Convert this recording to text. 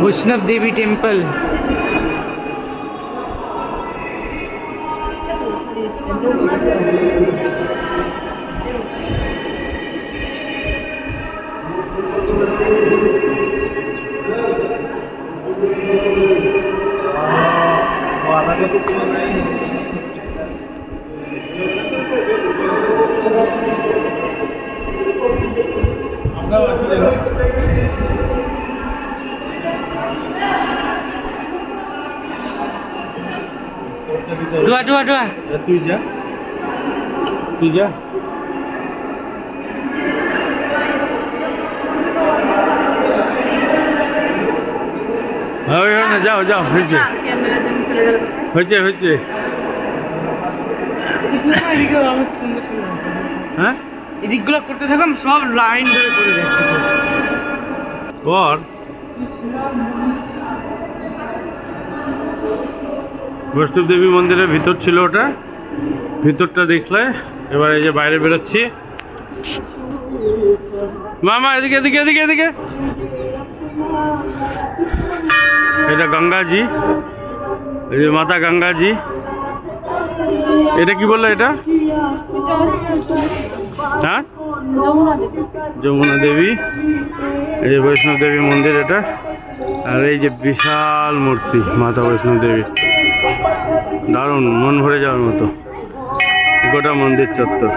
Vaishno Devi temple. डुआ डुआ डुआ তুই যা তুই যা হ্যাঁ যাও যাও হয়েছে হয়েছে হয়েছে হ্যাঁ এদিকগুলো করতে থাকলাম, সব লাইন ধরে করে যাচ্ছে ওর বৈষ্ণব দেবী মন্দিরের ভিতর ছিল ওটা, ভিতরটা দেখলে। এবার এই যে বাইরে বেরোচ্ছি। মামা এদিকে এদিকে এদিকে এদিকে। এটা গঙ্গাজি, এই যে মাতা গঙ্গাজি। এটা কি বললো এটা? হ্যাঁ যমুনা দেবী। এই যে বৈষ্ণব দেবী মন্দির এটা। আর এই যে বিশাল মূর্তি মাতা বৈষ্ণব দেবী, দারুণ, মন ভরে যাওয়ার মতো গোটা মন্দির চত্বর।